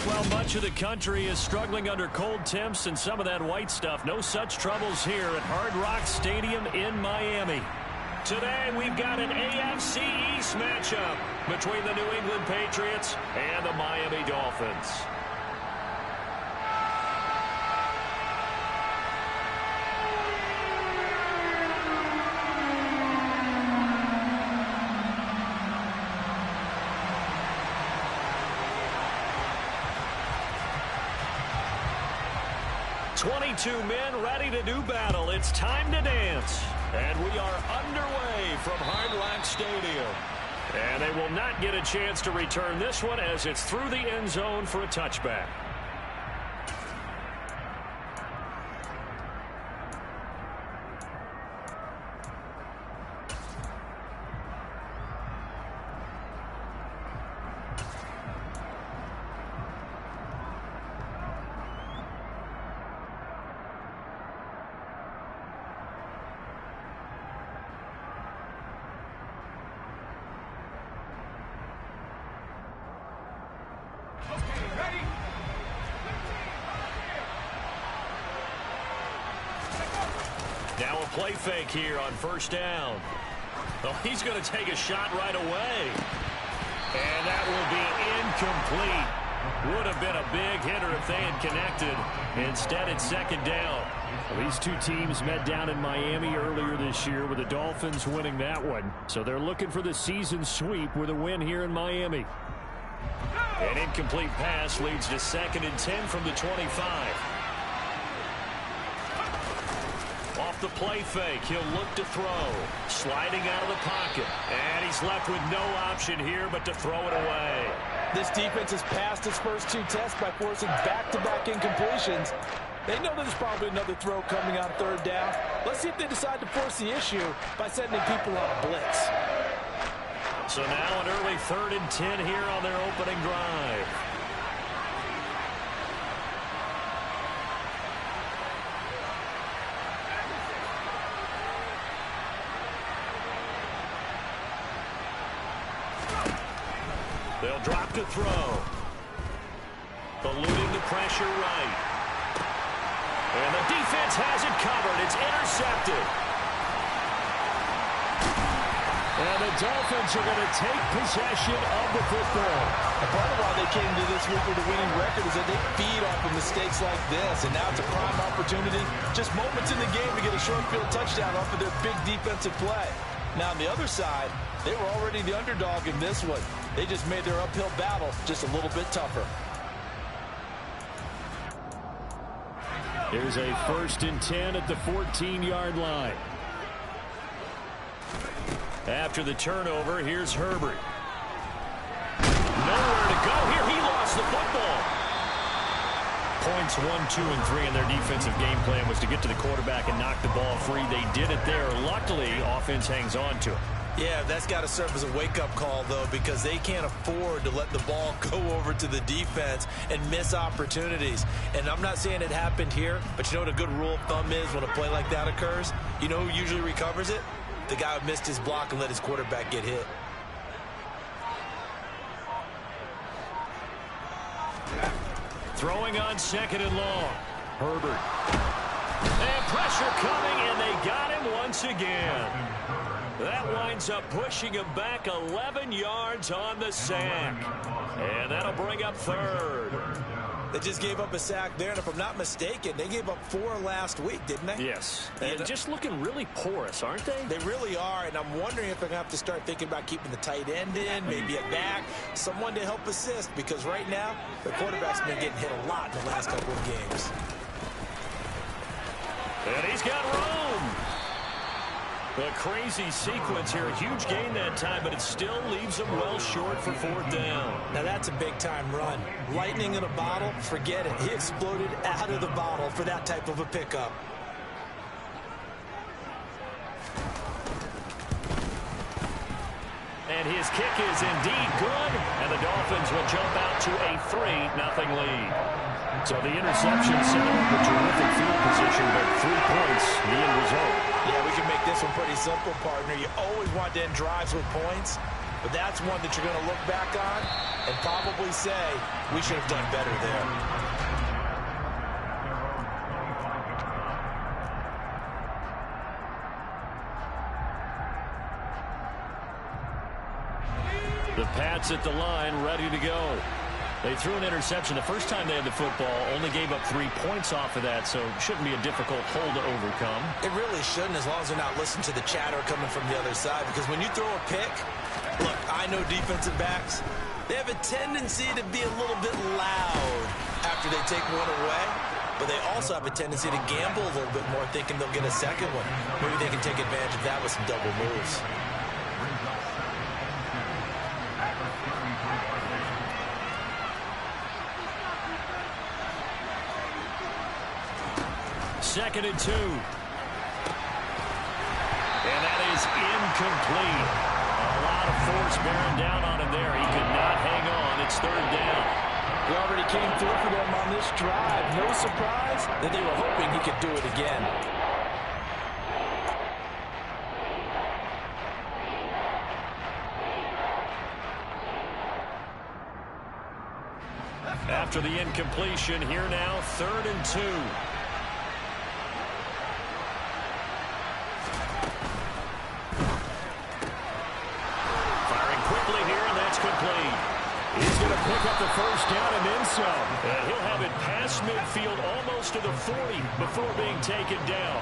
Well, much of the country is struggling under cold temps and some of that white stuff. No such troubles here at Hard Rock Stadium in Miami. Today, we've got an AFC East matchup between the New England Patriots and the Miami Dolphins. Two men ready to do battle. It's time to dance. And we are underway from Hard Rock Stadium. And they will not get a chance to return this one as it's through the end zone for a touchback. Now a play fake here on first down. Oh, he's going to take a shot right away. And that will be incomplete. Would have been a big hitter if they had connected. Instead, it's second down. Well, these two teams met down in Miami earlier this year with the Dolphins winning that one. So they're looking for the season sweep with a win here in Miami. An incomplete pass leads to 2nd and 10 from the 25. Off the play fake, he'll look to throw. Sliding out of the pocket. And he's left with no option here but to throw it away. This defense has passed its first two tests by forcing back-to-back incompletions. They know there's probably another throw coming on third down. Let's see if they decide to force the issue by sending people on a blitz. So now an early 3rd and 10 here on their opening drive. They'll drop to throw. Eluding the pressure right. And the defense has it covered. It's intercepted. And the Dolphins are going to take possession of the football. A part of why they came to this week with a winning record is that they feed off of mistakes like this. And now it's a prime opportunity, just moments in the game to get a short field touchdown off of their big defensive play. Now on the other side, they were already the underdog in this one. They just made their uphill battle just a little bit tougher. Here's a 1st and 10 at the 14-yard line. After the turnover, here's Herbert. nowhere to go here. He lost the football. Points 1, 2, and 3 in their defensive game plan was to get to the quarterback and knock the ball free. They did it there. Luckily, offense hangs on to it. Yeah, that's got to serve as a wake-up call, though, because they can't afford to let the ball go over to the defense and miss opportunities. And I'm not saying it happened here, but you know what a good rule of thumb is when a play like that occurs? You know who usually recovers it? The guy who missed his block and let his quarterback get hit. Throwing on 2nd and long. Herbert. And pressure coming, and they got him once again. That winds up pushing him back 11 yards on the sack. And that'll bring up 3rd. They just gave up a sack there, and if I'm not mistaken, they gave up 4 last week, didn't they? Yes. And just looking really porous, aren't they? They really are, and I'm wondering if they're going to have to start thinking about keeping the tight end in, maybe a back, someone to help assist, because right now, the quarterback's been getting hit a lot in the last couple of games. And he's got room. A crazy sequence here. A huge gain that time, but it still leaves them well short for 4th down. Now that's a big-time run. Lightning in a bottle, forget it. He exploded out of the bottle for that type of a pickup. And his kick is indeed good, and the Dolphins will jump out to a 3-0 lead. So the interception set up a terrific field position, but 3 points, the end result. Yeah, we can make this one pretty simple, partner. You always want to end drives with points, but that's one that you're going to look back on and probably say, we should have done better there. The Pats at the line, ready to go. They threw an interception the first time they had the football, only gave up 3 points off of that, so it shouldn't be a difficult hole to overcome. It really shouldn't, as long as they're not listening to the chatter coming from the other side, because when you throw a pick, look, I know defensive backs, they have a tendency to be a little bit loud after they take one away, but they also have a tendency to gamble a little bit more, thinking they'll get a second one. Maybe they can take advantage of that with some double moves. Second and 2. And that is incomplete. A lot of force bearing down on him there. He could not hang on. It's 3rd down. He already came through for them on this drive. No surprise that they were hoping he could do it again. After the incompletion, here now, 3rd and 2. He's going to pick up the 1st down and then some. And he'll have it past midfield almost to the 40 before being taken down.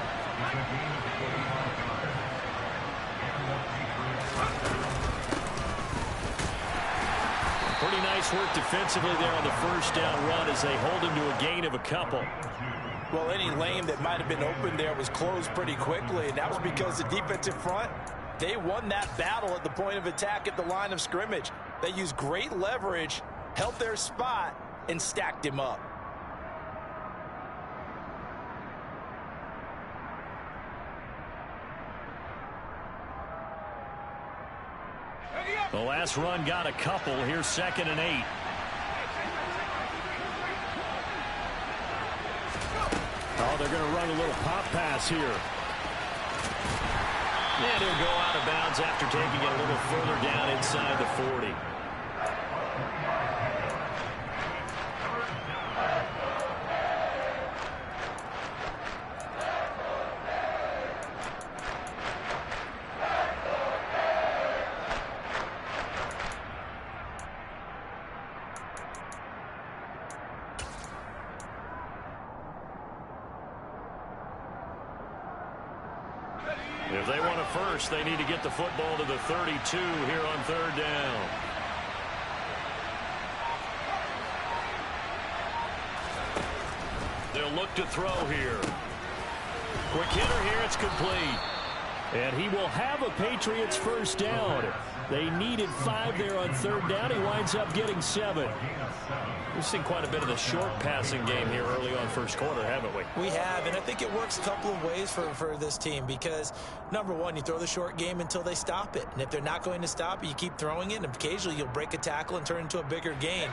Pretty nice work defensively there on the 1st down run as they hold him to a gain of a couple. Well, any lane that might have been open there was closed pretty quickly, and that was because the defensive front, they won that battle at the point of attack at the line of scrimmage. They used great leverage, held their spot, and stacked him up. The last run got a couple. Here's 2nd and 8. Oh, they're going to run a little pop pass here. And he'll go out of bounds after taking it a little further down inside the 40. If they want a first, they need to get the football to the 32 here on 3rd down. They'll look to throw here. Quick hitter here, it's complete. And he will have a Patriots first down. They needed 5 there on third down. He winds up getting 7. We've seen quite a bit of the short passing game here early on first quarter, haven't we? We have, and I think it works a couple of ways for this team because, number one, you throw the short game until they stop it. And if they're not going to stop it, you keep throwing it, and occasionally you'll break a tackle and turn it into a bigger gain.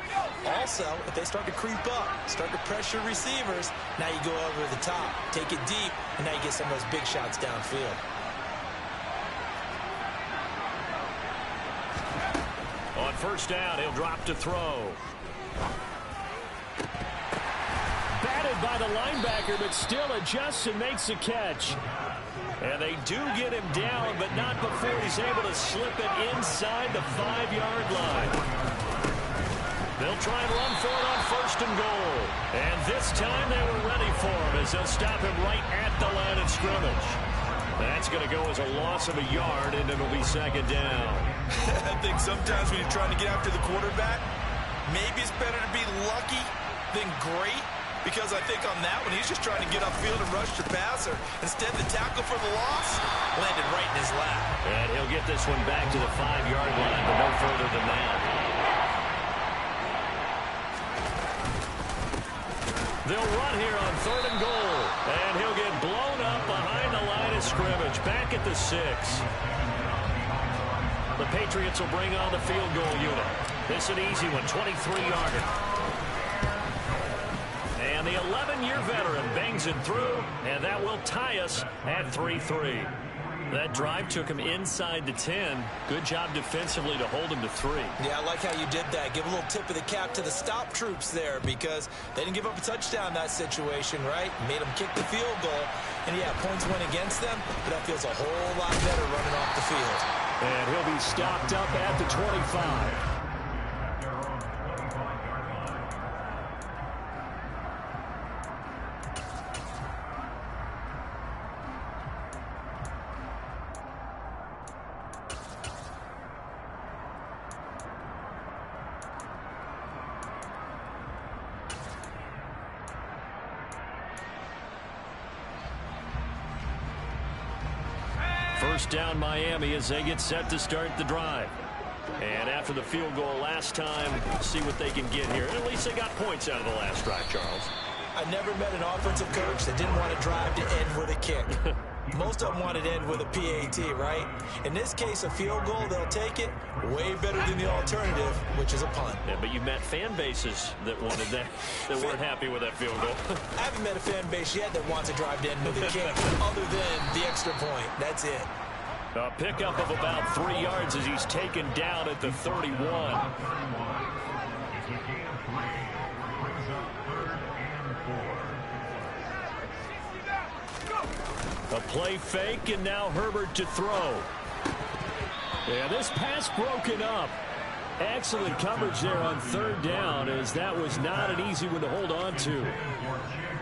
Also, if they start to creep up, start to pressure receivers, now you go over the top, take it deep, and now you get some of those big shots downfield. On first down, he'll drop to throw. Batted by the linebacker, but still adjusts and makes a catch. And they do get him down, but not before he's able to slip it inside the 5-yard line. They'll try and run for it on first and goal. And this time they were ready for him as they'll stop him right at the line of scrimmage. That's going to go as a loss of a yard, and it'll be second down. I think sometimes when you're trying to get after the quarterback, maybe it's better to be lucky than great, because I think on that one, he's just trying to get upfield and rush the passer. Instead, the tackle for the loss landed right in his lap. And he'll get this one back to the 5-yard line, but no further than that. They'll run here on third and goal, and he'll get blown up behind the line of scrimmage, back at the 6. The Patriots will bring on the field goal unit. This is an easy one, 23-yarder. And the 11-year veteran bangs it through, and that will tie us at 3-3. That drive took him inside the 10. Good job defensively to hold him to 3. Yeah, I like how you did that. Give a little tip of the cap to the stop troops there because they didn't give up a touchdown in that situation, right? Made them kick the field goal. And, yeah, points went against them, but that feels a whole lot better running off the field. And he'll be stopped up at the 25. First down Miami as they get set to start the drive. And after the field goal last time, see what they can get here. At least they got points out of the last drive, Charles. I never met an offensive coach that didn't want to drive to end with a kick. Most of them wanted to end with a PAT, right? In this case, a field goal, they'll take it way better than the alternative, which is a punt. Yeah, but you met fan bases that wanted that, that weren't happy with that field goal. I haven't met a fan base yet that wants to drive to end with a kick, other than the extra point. That's it. A pickup of about 3 yards as he's taken down at the 31. A play fake, and now Herbert to throw. Yeah, this pass broken up. Excellent coverage there on third down, as that was not an easy one to hold on to.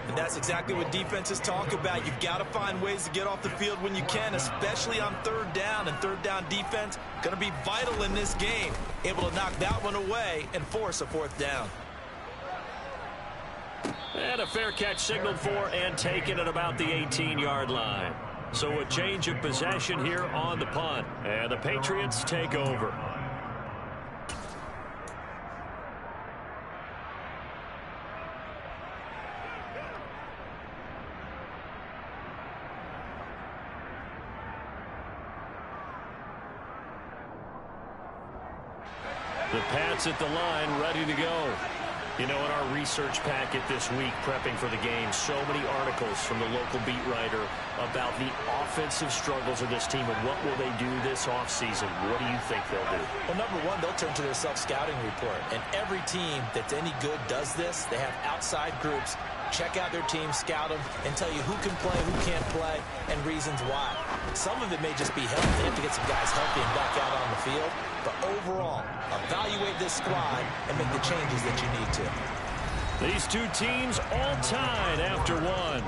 And that's exactly what defenses talk about. You've got to find ways to get off the field when you can, especially on third down. And third down defense going to be vital in this game. Able to knock that one away and force a fourth down. And a fair catch signaled for and taken at about the 18-yard line. So a change of possession here on the punt. And the Patriots take over. The Pats at the line, ready to go. You know, in our research packet this week, prepping for the game, so many articles from the local beat writer about the offensive struggles of this team and what will they do this offseason. What do you think they'll do? Well, number one, they'll turn to their self-scouting report. And every team that's any good does this. They have outside groups. Check out their team, scout them, and tell you who can play, who can't play, and reasons why. Some of it may just be health. They have to get some guys healthy and back out on the field. But overall, evaluate this squad and make the changes that you need to. These two teams all tied after one.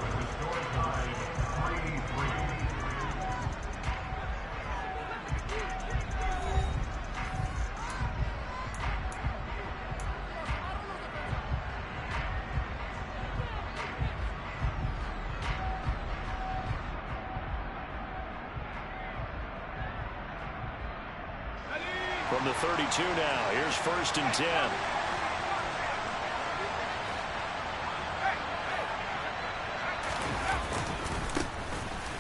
From the 32 now, here's 1st and 10.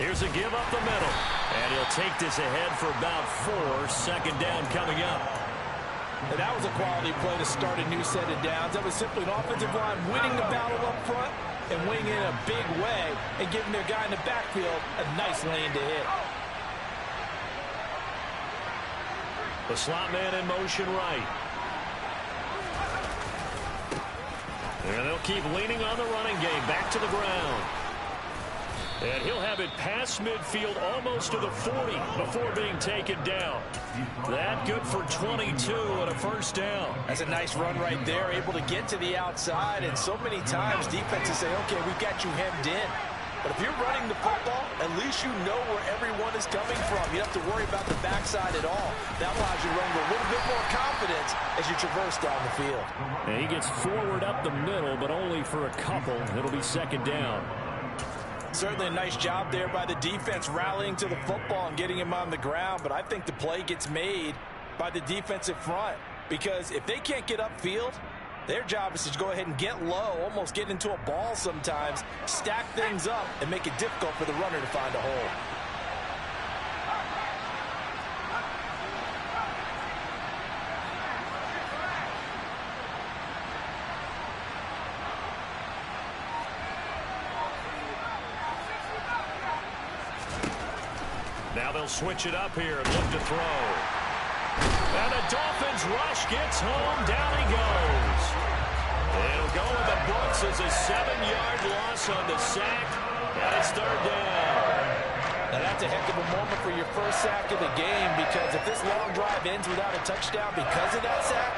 Here's a give up the middle. And he'll take this ahead for about 4. 2nd down coming up. And that was a quality play to start a new set of downs. That was simply an offensive line winning the battle up front and winning in a big way and giving their guy in the backfield a nice lane to hit. The slot man in motion right. And they'll keep leaning on the running game. Back to the ground. And he'll have it past midfield almost to the 40 before being taken down. That good for 22 and a 1st down. That's a nice run right there, able to get to the outside. And so many times defenses say, okay, we've got you hemmed in. But if you're running the football, at least you know where everyone is coming from. You don't have to worry about the backside at all. That allows you to run with a little bit more confidence as you traverse down the field. And he gets forward up the middle, but only for a couple. It'll be 2nd down. Certainly a nice job there by the defense rallying to the football and getting him on the ground. But I think the play gets made by the defensive front, because if they can't get upfield, their job is to go ahead and get low, almost get into a ball sometimes, stack things up, and make it difficult for the runner to find a hole. Now they'll switch it up here and look to throw. And the Dolphins rush gets home. Down he goes. It'll go in the books as a 7-yard loss on the sack. And it's 3rd down. Now that's a heck of a moment for your first sack of the game, because if this long drive ends without a touchdown because of that sack,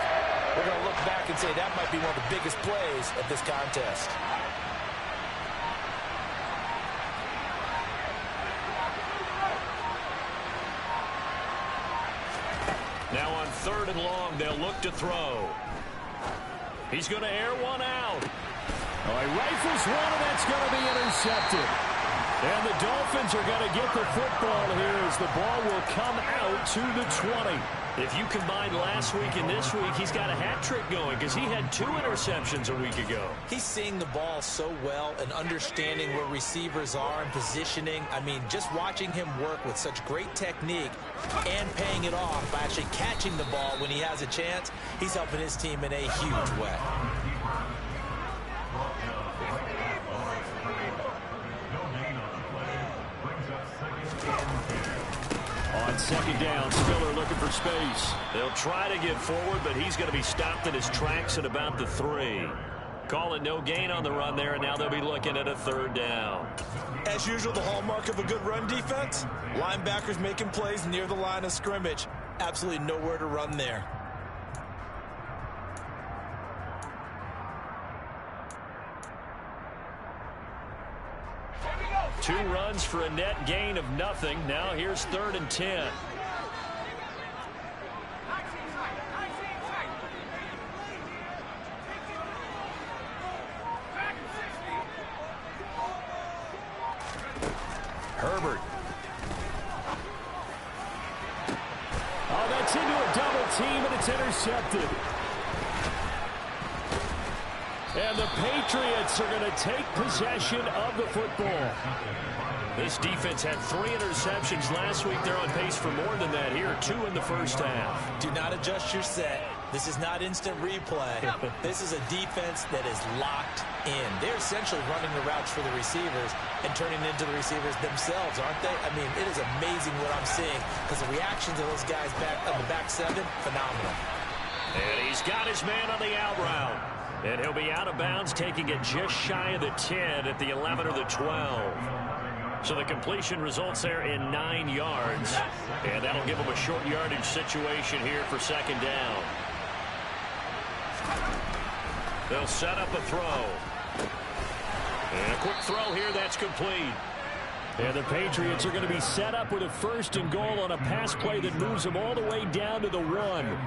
we're going to look back and say that might be one of the biggest plays of this contest. Now on 3rd and long, they'll look to throw. He's going to air one out. Oh, he rifles one, and that's going to be intercepted. And the Dolphins are going to get the football here as the ball will come out to the 20. If you combine last week and this week, he's got a hat trick going because he had 2 interceptions a week ago. He's seeing the ball so well and understanding where receivers are and positioning. I mean, just watching him work with such great technique and paying it off by actually catching the ball when he has a chance, he's helping his team in a huge way. On 2nd down, Spiller looking for space. They'll try to get forward, but he's going to be stopped in his tracks at about the 3. Call it no gain on the run there, and now they'll be looking at a 3rd down. As usual, the hallmark of a good run defense, linebackers making plays near the line of scrimmage. Absolutely nowhere to run there. Two runs for a net gain of nothing. Now here's 3rd and 10. Herbert. Oh, that's into a double team, and it's intercepted. And the Patriots are going to take possession of the football. This defense had 3 interceptions last week. They're on pace for more than that here. 2 in the first half. Do not adjust your set. This is not instant replay. This is a defense that is locked in. They're essentially running the routes for the receivers and turning into the receivers themselves, aren't they? I mean, it is amazing what I'm seeing because the reactions of those guys back on the back 7, phenomenal. And he's got his man on the out route. And he'll be out of bounds, taking it just shy of the 10 at the 11 or the 12. So the completion results there in 9 yards. And that'll give him a short yardage situation here for 2nd down. They'll set up a throw. And a quick throw here, that's complete. And the Patriots are going to be set up with a 1st and goal on a pass play that moves them all the way down to the 1.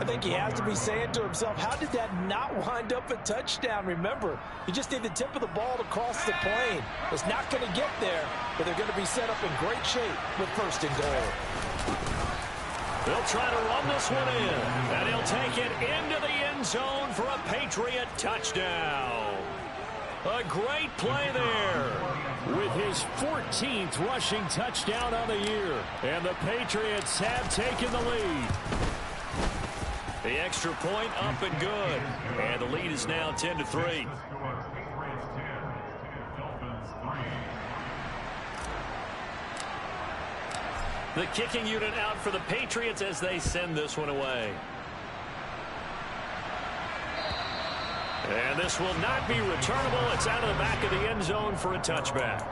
I think he has to be saying to himself, how did that not wind up a touchdown? Remember, you just need the tip of the ball to cross the plane. It's not going to get there, but they're going to be set up in great shape with 1st and goal. They'll try to run this one in, and he'll take it into the end zone for a Patriot touchdown. A great play there with his 14th rushing touchdown on the year. And the Patriots have taken the lead. The extra point up and good. And the lead is now 10-3. The kicking unit out for the Patriots as they send this one away. And this will not be returnable. It's out of the back of the end zone for a touchback.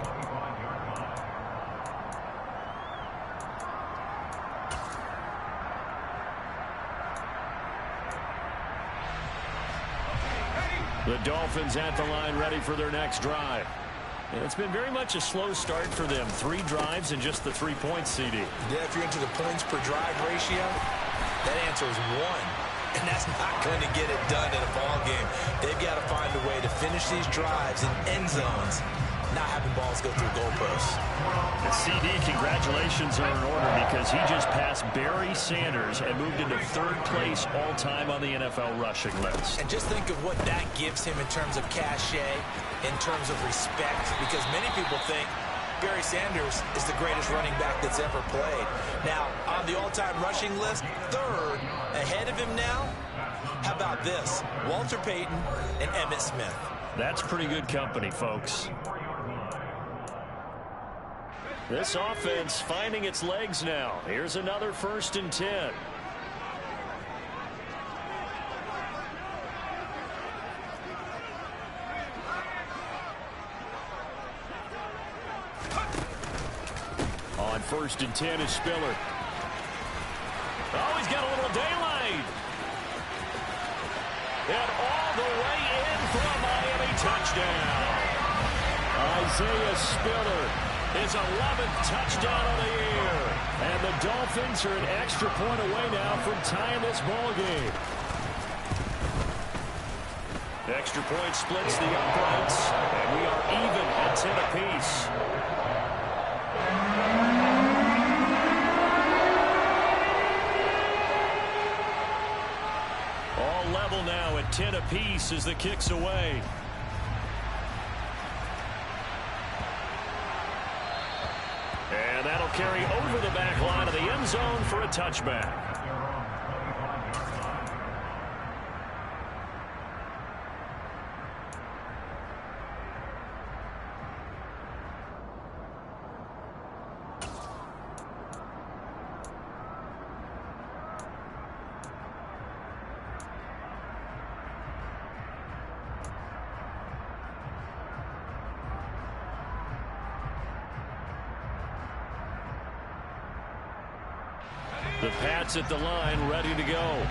The Dolphins at the line ready for their next drive. And it's been very much a slow start for them. 3 drives and just the 3 points, CD. Yeah, if you're into the points per drive ratio, that answer is 1. And that's not going to get it done in a ball game. They've got to find a way to finish these drives in end zones, not having balls go through goalposts. And CD, congratulations are in order because he just passed Barry Sanders and moved into 3rd place all-time on the NFL rushing list. And just think of what that gives him in terms of cachet, in terms of respect, because many people think Barry Sanders is the greatest running back that's ever played. Now, on the all-time rushing list, 3rd, ahead of him now, how about this? Walter Payton and Emmitt Smith. That's pretty good company, folks. This offense finding its legs now. Here's another 1st and 10. On 1st and 10 is Spiller. Oh, he's got a little daylight. And all the way in for a Miami touchdown. Isaiah Spiller, his 11th touchdown of the year. And the Dolphins are an extra point away now from tying this ball game. Extra point splits the uprights, and we are even at 10 apiece. All level now at 10 apiece as the kick's away. And that'll carry over the back line of the end zone for a touchback. The Pats at the line, ready to go.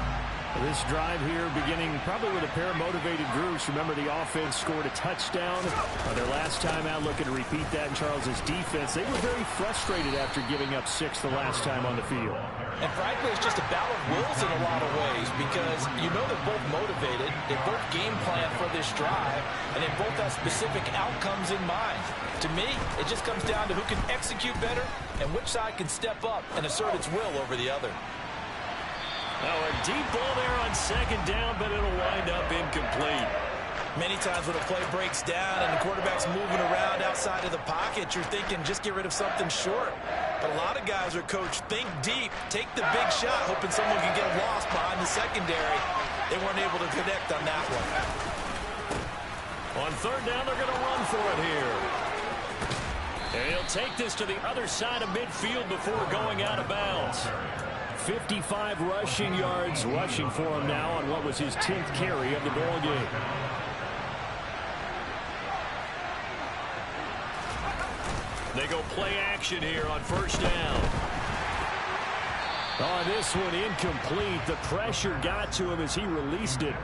This drive here beginning probably with a pair of motivated groups. Remember, the offense scored a touchdown on their last time out, looking to repeat that in Charles's defense. They were very frustrated after giving up 6 the last time on the field. And frankly, it's just a battle of wills in a lot of ways because you know they're both motivated, they both game plan for this drive, and they both have specific outcomes in mind. To me, it just comes down to who can execute better and which side can step up and assert its will over the other. Now a deep ball there on 2nd down, but it'll wind up incomplete. Many times when a play breaks down and the quarterback's moving around outside of the pocket, you're thinking just get rid of something short. But a lot of guys are coached, think deep, take the big shot, hoping someone can get lost behind the secondary. They weren't able to connect on that one. On 3rd down, they're going to run for it here. And he'll take this to the other side of midfield before going out of bounds. 55 rushing yards rushing for him now on what was his 10th carry of the ball game. They go play action here on 1st down. On this one, incomplete. The pressure got to him as he released it.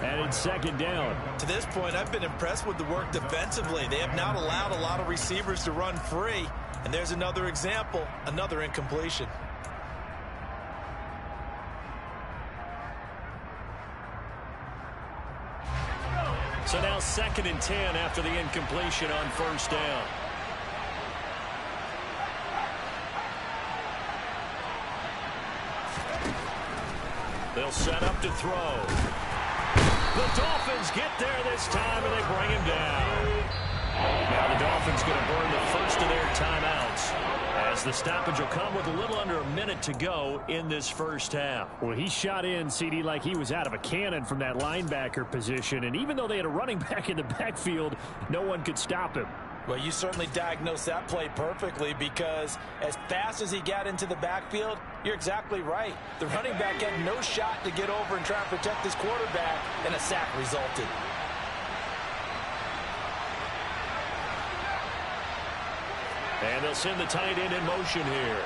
And it's 2nd down. To this point, I've been impressed with the work defensively. They have not allowed a lot of receivers to run free. And there's another example, another incompletion. So now 2nd and 10 after the incompletion on 1st down. They'll set up to throw. The Dolphins get there this time, and they bring him down. Now the Dolphins going to burn the first of their timeouts, as the stoppage will come with a little under a minute to go in this first half. Well, he shot in, CD, like he was out of a cannon from that linebacker position. And even though they had a running back in the backfield, no one could stop him. Well, you certainly diagnosed that play perfectly, because as fast as he got into the backfield, you're exactly right. The running back had no shot to get over and try and protect his quarterback, and a sack resulted. And they'll send the tight end in motion here.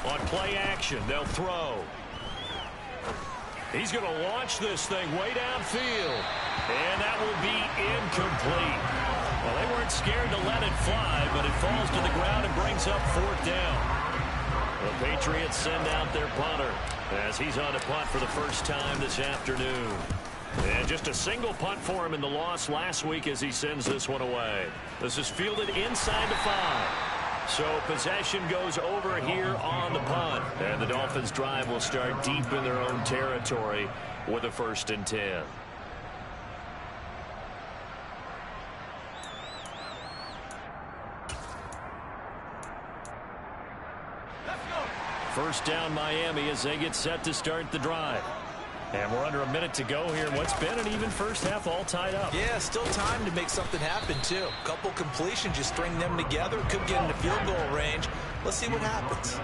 On play action, they'll throw. He's going to launch this thing way downfield. And that will be incomplete. Well, they weren't scared to let it fly, but it falls to the ground and brings up fourth down. The Patriots send out their punter as he's on to punt for the first time this afternoon. And just a single punt for him in the loss last week as he sends this one away. This is fielded inside the 5. So possession goes over here on the punt. And the Dolphins' drive will start deep in their own territory with a 1st and 10. First down Miami as they get set to start the drive. And we're under a minute to go here. What's been an even first half, all tied up. Yeah, still time to make something happen, too. A couple completions, you string them together, could get into field goal range. Let's see what happens.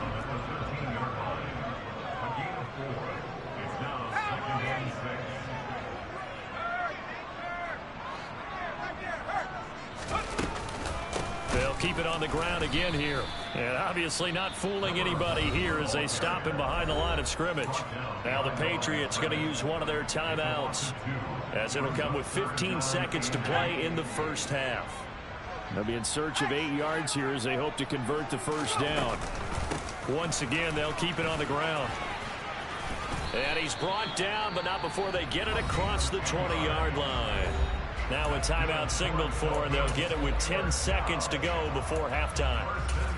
They'll keep it on the ground again here. And obviously not fooling anybody here as they stop him behind the line of scrimmage. Now the Patriots going to use one of their timeouts, as it'll come with 15 seconds to play in the first half. They'll be in search of 8 yards here as they hope to convert the first down. Once again, they'll keep it on the ground. And he's brought down, but not before they get it across the 20-yard line. Now a timeout signaled for, and they'll get it with 10 seconds to go before halftime.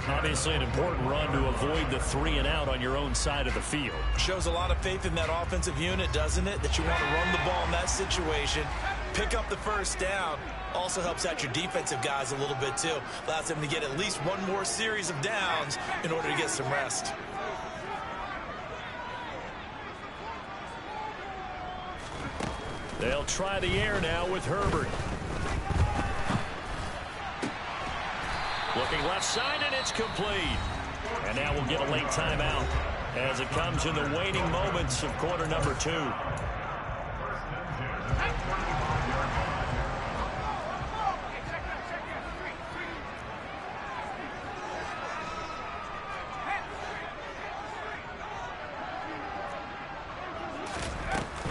Obviously an important run to avoid the 3 and out on your own side of the field. Shows a lot of faith in that offensive unit, doesn't it? That you want to run the ball in that situation, pick up the first down. Also helps out your defensive guys a little bit too. Allows them to get at least one more series of downs in order to get some rest. They'll try the air now with Herbert. Looking left side, and it's complete. And now we'll get a late timeout as it comes in the waning moments of quarter number 2.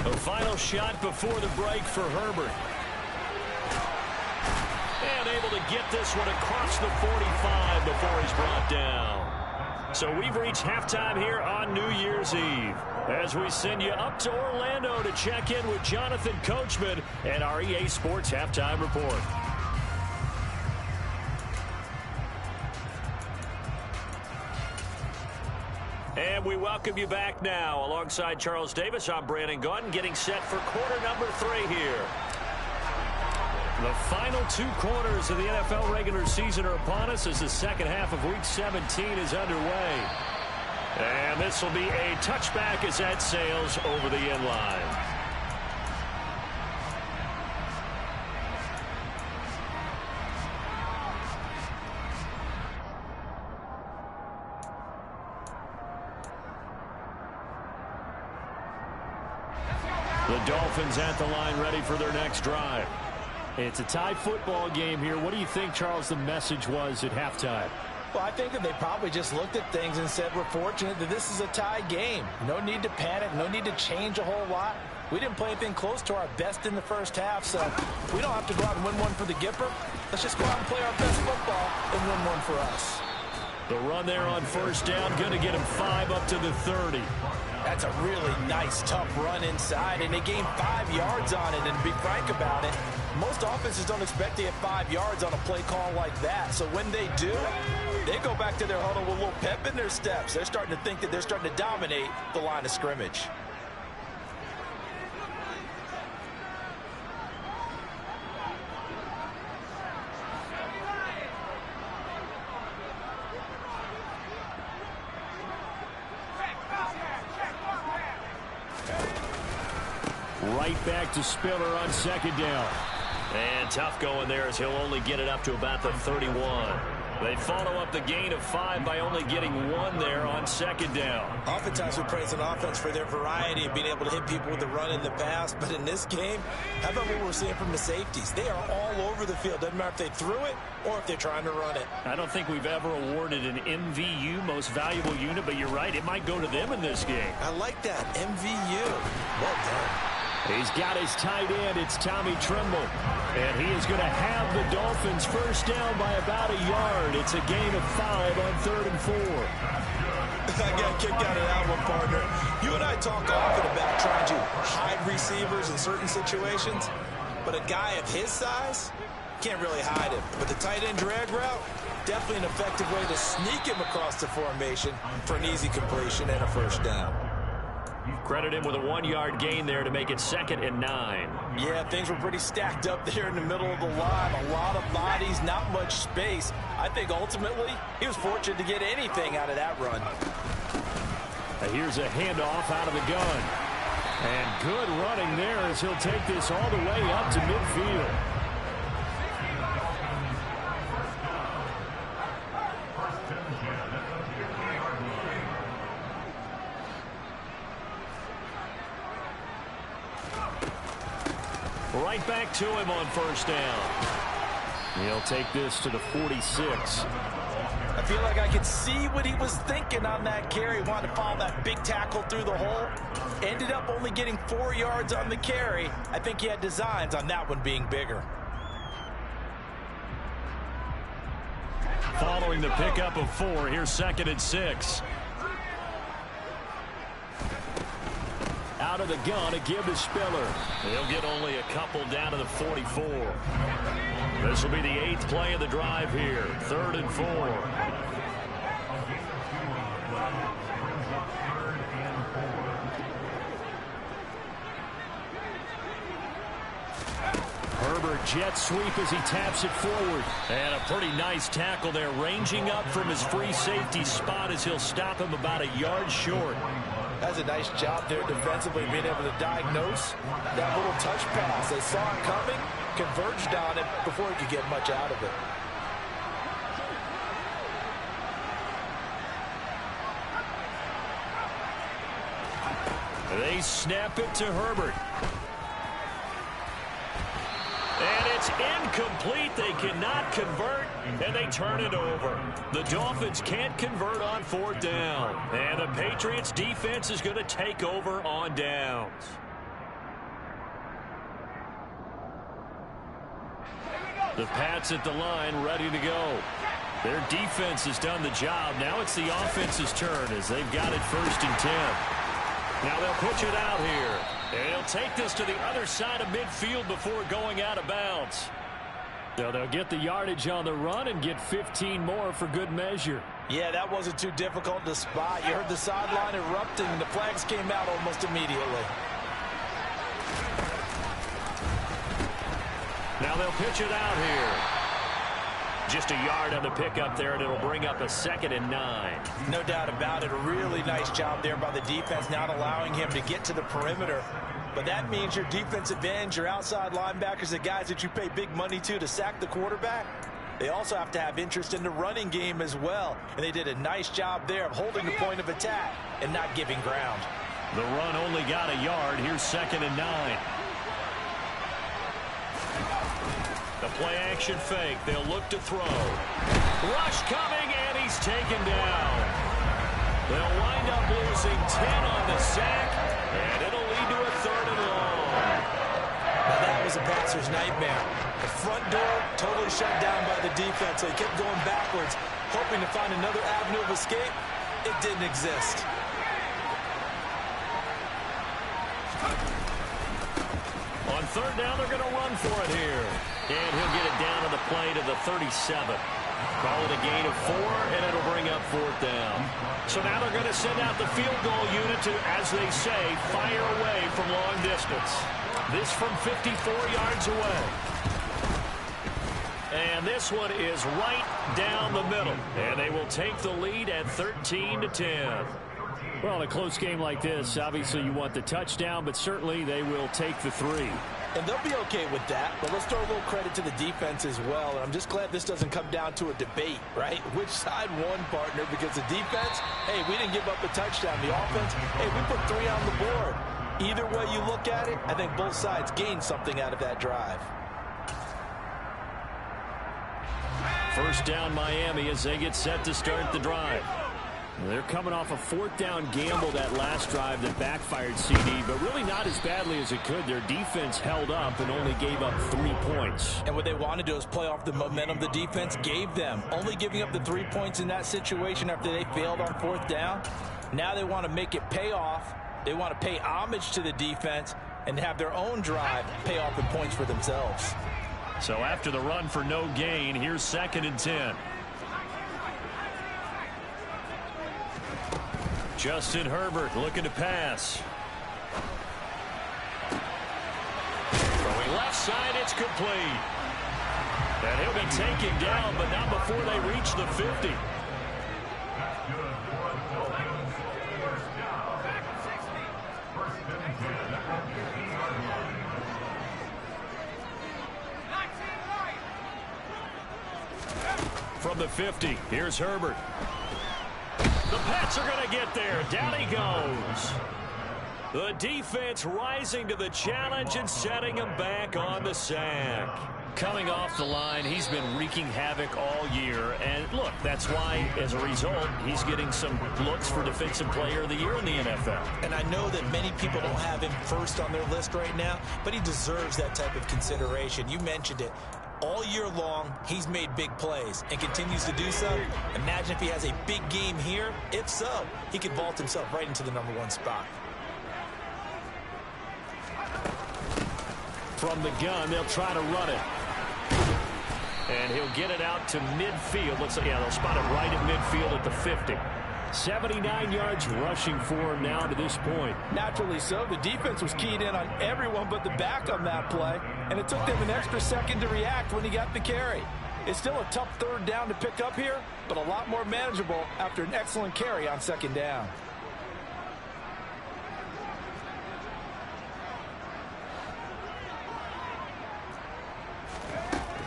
The final shot before the break for Herbert. And able to get this one across the 45 before he's brought down. So we've reached halftime here on New Year's Eve, as we send you up to Orlando to check in with Jonathan Coachman and our EA Sports Halftime Report. And we welcome you back now. Alongside Charles Davis, I'm Brandon Gaudin, getting set for quarter number 3 here. The final 2 quarters of the NFL regular season are upon us as the second half of Week 17 is underway. And this will be a touchback as that sails over the end line. The Dolphins at the line, ready for their next drive. It's a tie football game here. What do you think, Charles, the message was at halftime? Well, I think that they probably just looked at things and said, we're fortunate that this is a tie game. No need to panic, no need to change a whole lot. We didn't play anything close to our best in the first half, so we don't have to go out and win one for the Gipper. Let's just go out and play our best football and win one for us. The run there on first down, going to get him 5 up to the 30. That's a really nice, tough run inside, and they gained 5 yards on it. And to be frank about it, most offenses don't expect to get 5 yards on a play call like that. So when they do, they go back to their huddle with a little pep in their steps. They're starting to think that they're starting to dominate the line of scrimmage. Right back to Spiller on second down. And tough going there as he'll only get it up to about the 31. They follow up the gain of 5 by only getting 1 there on second down. Oftentimes we praise an offense for their variety of being able to hit people with the run in the pass. But in this game, how about what we're seeing from the safeties? They are all over the field. Doesn't matter if they threw it or if they're trying to run it. I don't think we've ever awarded an MVU, most valuable unit, but you're right, it might go to them in this game. I like that, MVU. Well done. He's got his tight end. It's Tommy Tremble. And he is going to have the Dolphins first down by about a yard. It's a gain of 5 on 3rd and 4. I got kicked out of that one, partner. You and I talk often about trying to hide receivers in certain situations, but a guy of his size can't really hide him. But the tight end drag route, definitely an effective way to sneak him across the formation for an easy completion and a first down. Credit him with a 1-yard gain there to make it 2nd and 9. Yeah, things were pretty stacked up there in the middle of the line. A lot of bodies, not much space. I think ultimately he was fortunate to get anything out of that run. Here's a handoff out of the gun. And good running there as he'll take this all the way up to midfield. Right back to him on first down. He'll take this to the 46. I feel like I could see what he was thinking on that carry. Wanted to follow that big tackle through the hole. Ended up only getting 4 yards on the carry. I think he had designs on that one being bigger. Following the pickup of 4, here's 2nd and 6. Out of the gun, a give to Spiller. He'll get only a couple down to the 44. This will be the 8th play of the drive here. 3rd and 4. Herbert jet sweep as he taps it forward. And a pretty nice tackle there, ranging up from his free safety spot as he'll stop him about a yard short. That's a nice job there defensively, being able to diagnose that little touch pass. They saw it coming, converged on it before he could get much out of it. They snap it to Herbert. And it's incomplete. They cannot convert, and they turn it over. The Dolphins can't convert on 4th down. And the Patriots defense is going to take over on downs. The Pats at the line, ready to go. Their defense has done the job. Now it's the offense's turn as they've got it 1st and 10. Now they'll pitch it out here. And he'll take this to the other side of midfield before going out of bounds. So they'll get the yardage on the run and get 15 more for good measure. Yeah, that wasn't too difficult to spot. You heard the sideline erupting, and the flags came out almost immediately. Now they'll pitch it out here. Just a yard on the pickup there, and it'll bring up a 2nd and 9. No doubt about it. A really nice job there by the defense, not allowing him to get to the perimeter. But that means your defensive ends, your outside linebackers, the guys that you pay big money to sack the quarterback, they also have to have interest in the running game as well. And they did a nice job there of holding the point of attack and not giving ground. The run only got a yard. Here's 2nd and 9. The play action fake. They'll look to throw. Rush coming, and he's taken down. They'll wind up losing 10 on the sack, and it'll lead to a 3rd and long. Now that was a passer's nightmare. The front door totally shut down by the defense, so he kept going backwards, hoping to find another avenue of escape. It didn't exist. third down, they're going to run for it here. And he'll get it down to the play to the 37. Call it a gain of 4, and it'll bring up fourth down. So now they're going to send out the field goal unit to, as they say, fire away from long distance. This from 54 yards away. And this one is right down the middle. And they will take the lead at 13-10. Well, in a close game like this, obviously you want the touchdown, but certainly they will take the 3. And they'll be okay with that, but let's throw a little credit to the defense as well. And I'm just glad this doesn't come down to a debate, right? Which side won, partner? Because the defense, hey, we didn't give up a touchdown. The offense, hey, we put 3 on the board. Either way you look at it, I think both sides gained something out of that drive. First down Miami as they get set to start the drive. They're coming off a fourth down gamble that last drive that backfired, CD, but really not as badly as it could. Their defense held up and only gave up 3 points. And what they want to do is play off the momentum the defense gave them. Only giving up the 3 points in that situation after they failed on fourth down. Now they want to make it pay off. They want to pay homage to the defense and have their own drive pay off in points for themselves. So after the run for no gain, here's 2nd and 10. Justin Herbert looking to pass. Going left side, it's complete. And he'll be taken down, but not before they reach the 50. From the 50, here's Herbert. The Pats are going to get there. Down he goes. The defense rising to the challenge and setting him back on the sack. Coming off the line, he's been wreaking havoc all year. And look, that's why, as a result, he's getting some looks for Defensive Player of the Year in the NFL. And I know that many people don't have him first on their list right now, but he deserves that type of consideration. You mentioned it. All year long, he's made big plays and continues to do so. Imagine if he has a big game here. If so, he could vault himself right into the #1 spot. From the gun, they'll try to run it. And he'll get it out to midfield. They'll spot it right at midfield at the 50. 79 yards rushing for him now to this point. Naturally so. The defense was keyed in on everyone but the back on that play, and it took them an extra second to react when he got the carry. It's still a tough third down to pick up here, but a lot more manageable after an excellent carry on second down.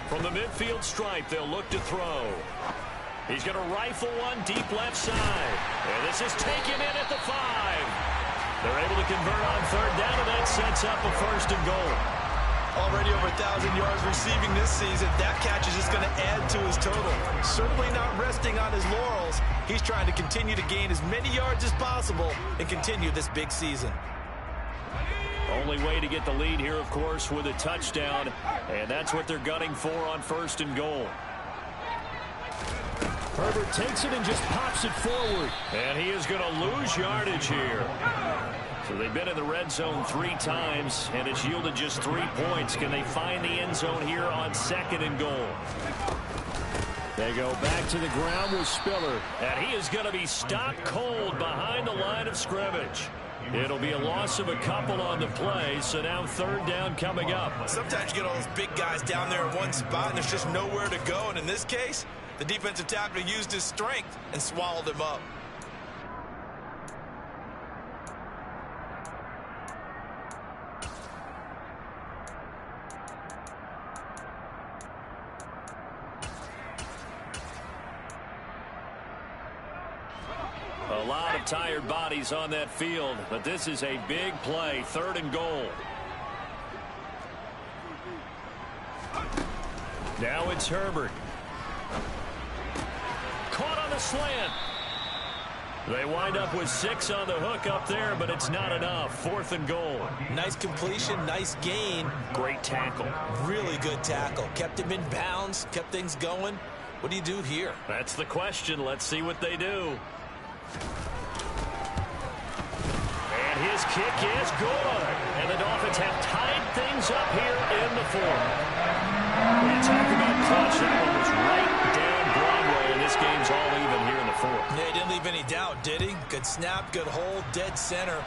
From the midfield stripe, they'll look to throw. He's going to rifle one deep left side. And this is taken in at the 5. They're able to convert on third down, and that sets up a 1st and goal. Already over 1,000 yards receiving this season. That catch is just going to add to his total. Certainly not resting on his laurels. He's trying to continue to gain as many yards as possible and continue this big season. Only way to get the lead here, of course, with a touchdown. And that's what they're gunning for on 1st and goal. Herbert takes it and just pops it forward. And he is going to lose yardage here. So they've been in the red zone 3 times, and it's yielded just 3 points. Can they find the end zone here on 2nd and goal? They go back to the ground with Spiller. And he is going to be stopped cold behind the line of scrimmage. It'll be a loss of a couple on the play, so now 3rd down coming up. Sometimes you get all those big guys down there in one spot, and there's just nowhere to go. And in this case, the defensive tackle used his strength and swallowed him up. A lot of tired bodies on that field, but this is a big play, 3rd and goal. Now it's Herbert. Caught on the slant. They wind up with 6 on the hook up there, but it's not enough. 4th and goal. Nice completion, nice gain. Great tackle. Really good tackle. Kept him in bounds, kept things going. What do you do here? That's the question. Let's see what they do. And his kick is good. And the Dolphins have tied things up here in the fourth. When you talk about clutch, that one was right down Broadway, and this game's all even here in the fourth. Yeah, he didn't leave any doubt, did he? Good snap, good hold, dead center.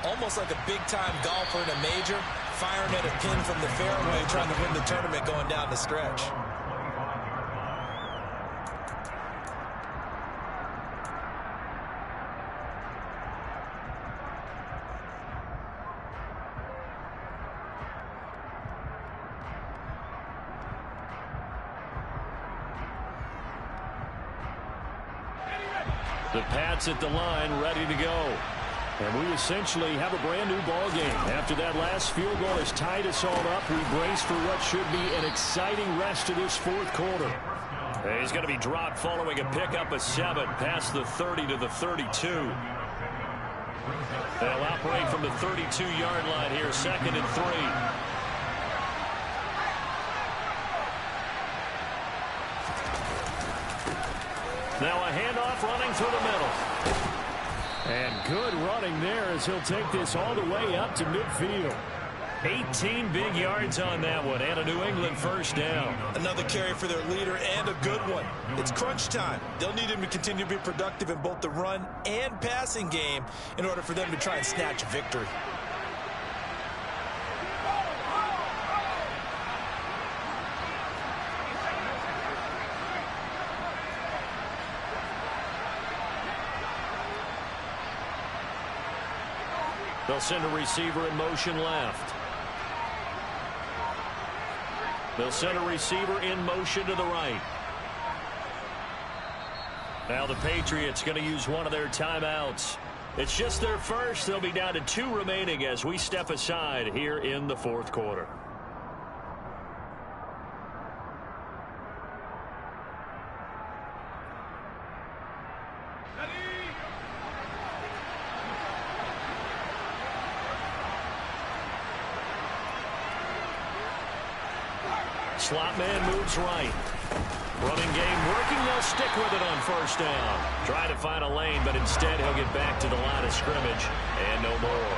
Almost like a big-time golfer in a major, firing at a pin from the fairway, trying to win the tournament going down the stretch. The Pats at the line, ready to go. And we essentially have a brand-new ball game. After that last field goal has tied us all up, we brace for what should be an exciting rest of this fourth quarter. He's going to be dropped following a pickup of 7 past the 30 to the 32. They'll operate from the 32-yard line here, 2nd and 3. Now a handoff running through the middle. And good running there as he'll take this all the way up to midfield. 18 big yards on that one, and a New England first down. Another carry for their leader, and a good one. It's crunch time. They'll need him to continue to be productive in both the run and passing game in order for them to try and snatch a victory. They'll send a receiver in motion left. They'll send a receiver in motion to the right. Now the Patriots going to use one of their timeouts. It's just their first. They'll be down to 2 remaining as we step aside here in the fourth quarter. Slot man moves right. Running game working. They'll stick with it on first down. Try to find a lane, but instead he'll get back to the line of scrimmage and no more.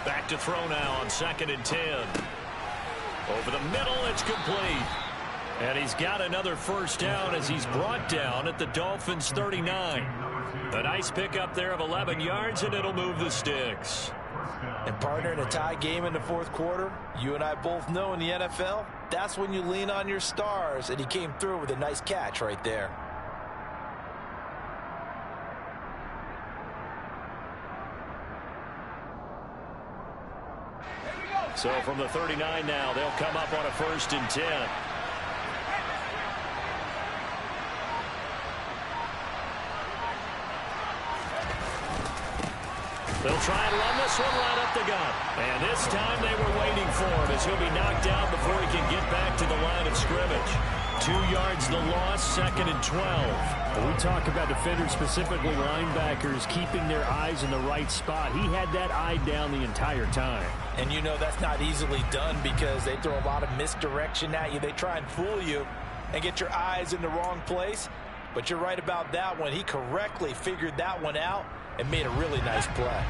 Back to throw now on 2nd and 10. Over the middle, it's complete. And he's got another first down as he's brought down at the Dolphins' 39. A nice pickup there of 11 yards, and it'll move the sticks. And partner, in a tie game in the fourth quarter, you and I both know in the NFL, that's when you lean on your stars, and he came through with a nice catch right there. So from the 39 now, they'll come up on a 1st and 10. They'll try and run this one right up the gut. And this time they were waiting for him as he'll be knocked down before he can get back to the line of scrimmage. 2 yards the loss, 2nd and 12. When we talk about defenders, specifically linebackers, keeping their eyes in the right spot. He had that eye down the entire time. And you know that's not easily done because they throw a lot of misdirection at you. They try and fool you and get your eyes in the wrong place. But you're right about that one. He correctly figured that one out and made a really nice play.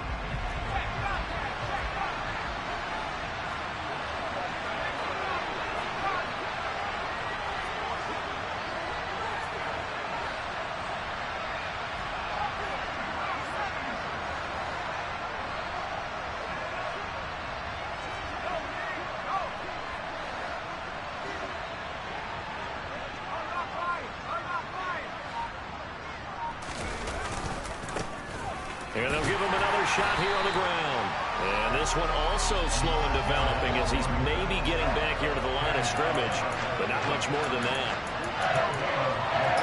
And they'll give him another shot here on the ground. And this one also slow in developing as he's maybe getting back here to the line of scrimmage, but not much more than that.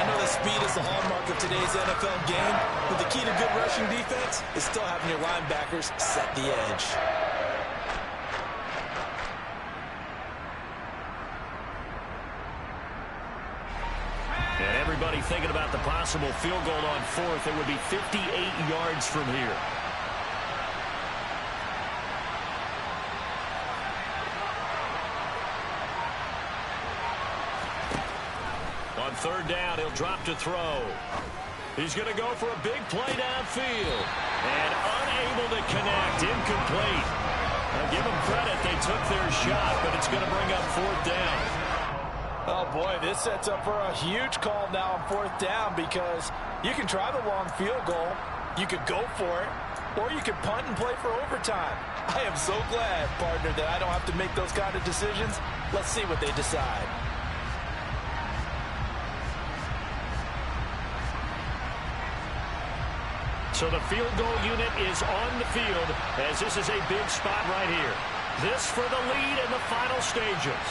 I know that speed is the hallmark of today's NFL game, but the key to good rushing defense is still having your linebackers set the edge. And everybody thinking about the possible field goal on 4th. It would be 58 yards from here. on third down, he'll drop to throw. He's going to go for a big play downfield. And unable to connect. Incomplete. I'll give them credit. They took their shot, but it's going to bring up fourth down. Oh, boy, this sets up for a huge call now on fourth down because you can try the long field goal. You could go for it, or you could punt and play for overtime. I am so glad, partner, that I don't have to make those kind of decisions. Let's see what they decide. So the field goal unit is on the field as this is a big spot right here. This for the lead in the final stages.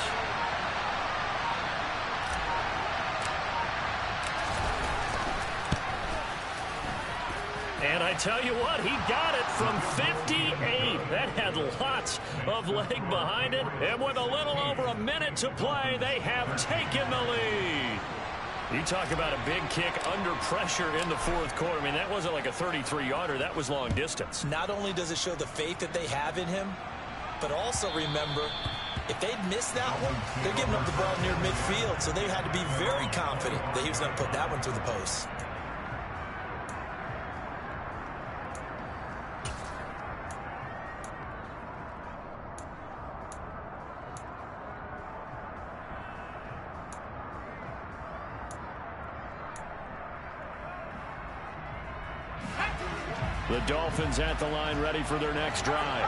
And I tell you what, he got it from 58. That had lots of leg behind it. And with a little over a minute to play, they have taken the lead. You talk about a big kick under pressure in the fourth quarter. I mean, that wasn't like a 33-yarder. That was long distance. Not only does it show the faith that they have in him, but also remember, if they'd missed that one, they're giving up the ball near midfield. So they had to be very confident that he was going to put that one through the post. The Dolphins at the line ready for their next drive.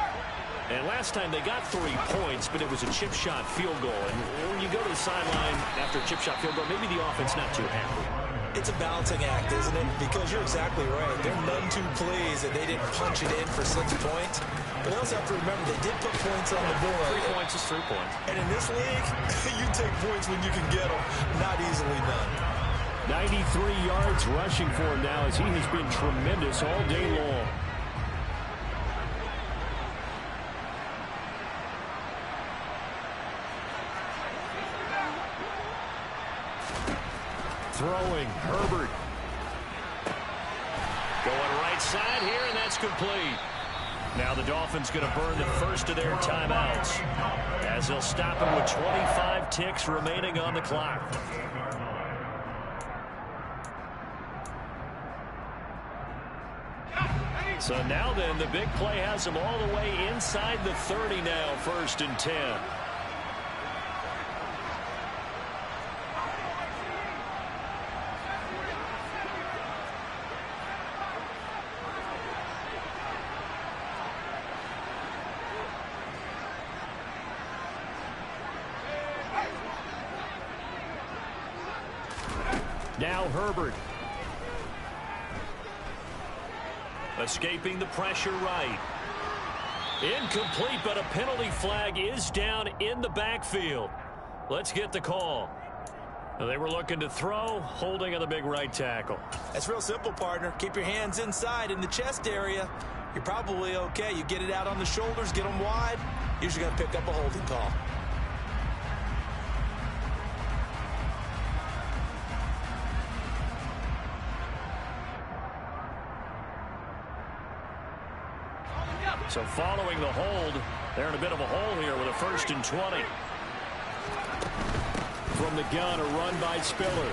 And last time they got 3 points, but it was a chip shot field goal. And when you go to the sideline after a chip shot field goal, maybe the offense not too happy. It's a balancing act, isn't it? Because you're exactly right. They're none too pleased that they didn't punch it in for 6 points. But I also have to remember they did put points on the board. 3 points is 3 points. And in this league, you take points when you can get them. Not easily done. 93 yards rushing for him now as he has been tremendous all day long. Throwing, Herbert. Going right side here, and that's complete. Now the Dolphins going to burn the first of their timeouts as they'll stop him with 25 ticks remaining on the clock. So now then, the big play has them all the way inside the 30 now, 1st and 10. Now Herbert. Escaping the pressure right. Incomplete, but a penalty flag is down in the backfield. Let's get the call. They were looking to throw, holding on the big right tackle. That's real simple, partner. Keep your hands inside in the chest area. You're probably okay. You get it out on the shoulders, get them wide. Usually going to pick up a holding call. So following the hold, they're in a bit of a hole here with a 1st and 20. From the gun, a run by Spiller.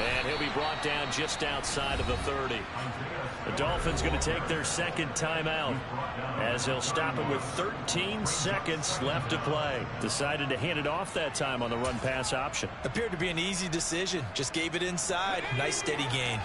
And he'll be brought down just outside of the 30. The Dolphins going to take their second timeout as they'll stop him with 13 seconds left to play. Decided to hand it off that time on the run-pass option. Appeared to be an easy decision. Just gave it inside. Nice steady gain.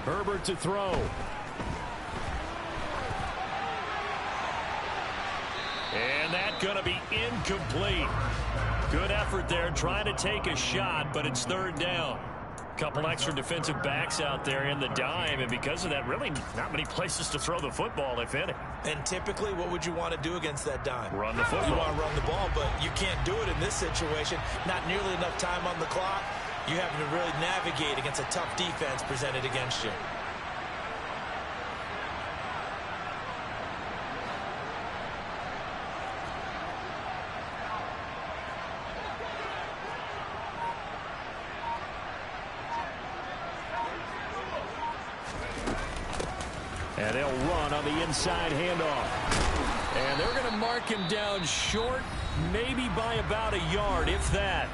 Herbert to throw. And that's going to be incomplete. Good effort there trying to take a shot, but it's 3rd down. Couple extra defensive backs out there in the dime, and because of that, really not many places to throw the football, if any. And typically, what would you want to do against that dime? Run the football. You want to run the ball, but you can't do it in this situation. Not nearly enough time on the clock. You having to really navigate against a tough defense presented against you. And they'll run on the inside handoff. And they're going to mark him down short, maybe by about a yard, if that.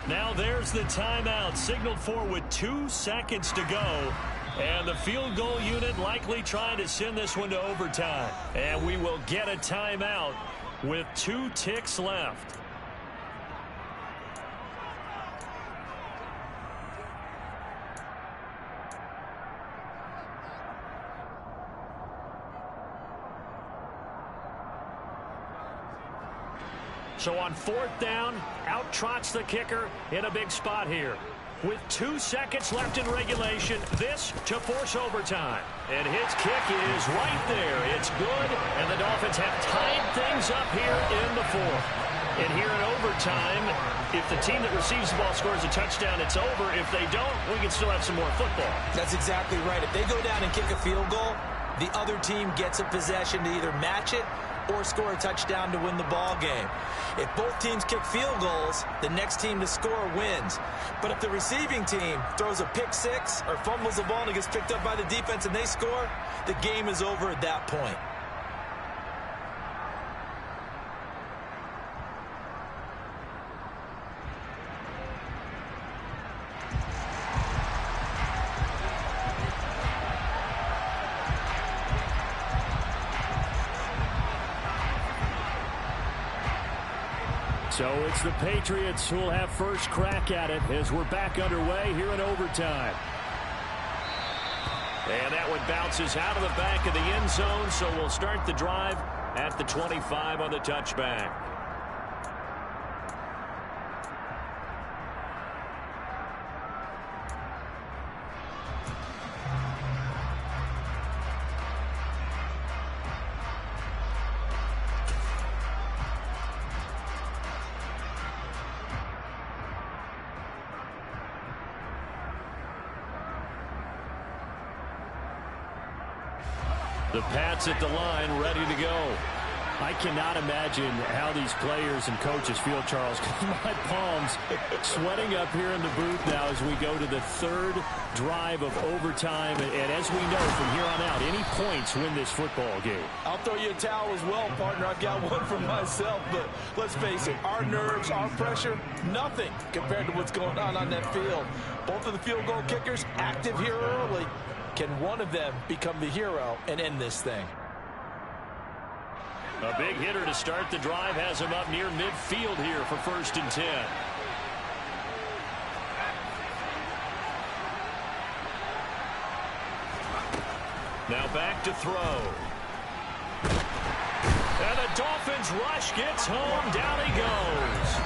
Now there's the timeout, signaled for with 2 seconds to go. And the field goal unit likely trying to send this one to overtime. And we will get a timeout with 2 ticks left. So on 4th down, out trots the kicker in a big spot here. With 2 seconds left in regulation, this to force overtime. And his kick is right there. It's good, and the Dolphins have tied things up here in the 4th. And here in overtime, if the team that receives the ball scores a touchdown, it's over. If they don't, we can still have some more football. That's exactly right. If they go down and kick a field goal, the other team gets a possession to either match it or score a touchdown to win the ball game. If both teams kick field goals, the next team to score wins. But if the receiving team throws a pick six or fumbles the ball and it gets picked up by the defense and they score, the game is over at that point. So it's the Patriots who will have first crack at it as we're back underway here in overtime. And that one bounces out of the back of the end zone, so we'll start the drive at the 25 on the touchback. The Pats at the line, ready to go. I cannot imagine how these players and coaches feel, Charles. My palms sweating up here in the booth now as we go to the 3rd drive of overtime. And as we know, from here on out, any points win this football game. I'll throw you a towel as well, partner. I've got one for myself. But let's face it, our nerves, our pressure, nothing compared to what's going on that field. Both of the field goal kickers active here early. Can one of them become the hero and end this thing? A big hitter to start the drive has him up near midfield here for 1st and 10. Now back to throw. And the Dolphins rush gets home. Down he goes.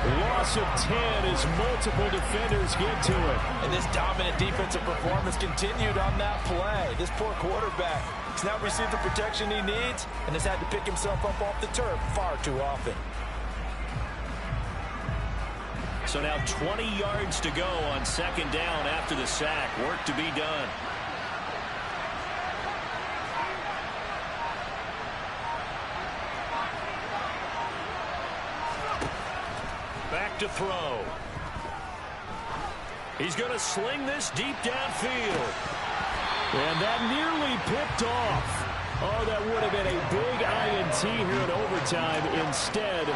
Loss of 10 as multiple defenders get to it. And this dominant defensive performance continued on that play. This poor quarterback has now received the protection he needs and has had to pick himself up off the turf far too often. So now 20 yards to go on 2nd down after the sack. Work to be done. Back to throw. He's going to sling this deep downfield. And that nearly picked off. Oh, that would have been a big INT here in overtime. Instead,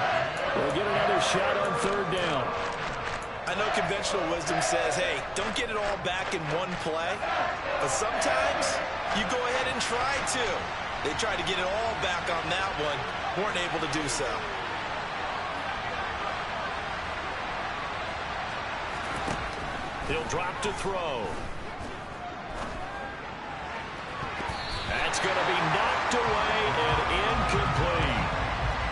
we'll get another shot on 3rd down. I know conventional wisdom says, hey, don't get it all back in one play. But sometimes you go ahead and try to. They tried to get it all back on that one. Weren't able to do so. He'll drop to throw. That's going to be knocked away and incomplete.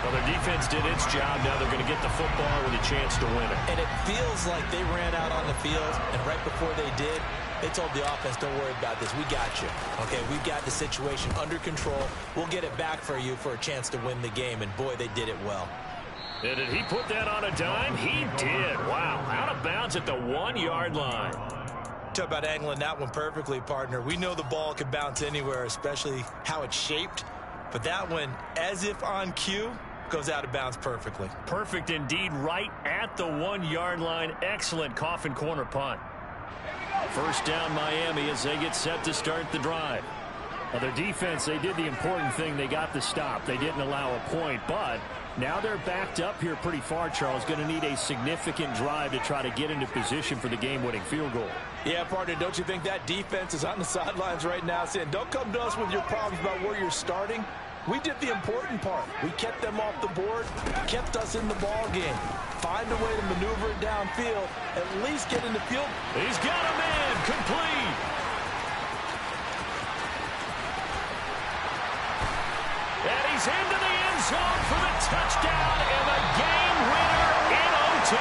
Well, their defense did its job. Now they're going to get the football with a chance to win it. And it feels like they ran out on the field, and right before they did, they told the offense, don't worry about this. We got you. Okay, we've got the situation under control. We'll get it back for you for a chance to win the game. And, boy, they did it well. And did he put that on a dime? He did. Wow, out of bounds at the 1-yard line. Talk about angling that one perfectly, partner. We know the ball can bounce anywhere, especially how it's shaped. But that one, as if on cue, goes out of bounds perfectly. Perfect indeed, right at the 1-yard line. Excellent coffin corner punt. 1st down Miami as they get set to start the drive. Well, their defense, they did the important thing. They got the stop. They didn't allow a point, but now they're backed up here pretty far, Charles. Going to need a significant drive to try to get into position for the game-winning field goal. Yeah, partner, don't you think that defense is on the sidelines right now saying, don't come to us with your problems about where you're starting. We did the important part. We kept them off the board, kept us in the ball game. Find a way to maneuver it downfield, at least get in the field. He's got a man, complete. And he's into the end zone for the touchdown and the game winner in OT.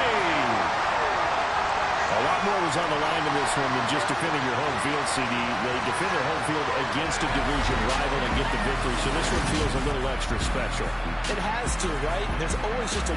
A lot more was on the line in this one than just defending your home field, CD. They defend their home field against a division rival and get the victory, so this one feels a little extra special. It has to, right? There's always just a...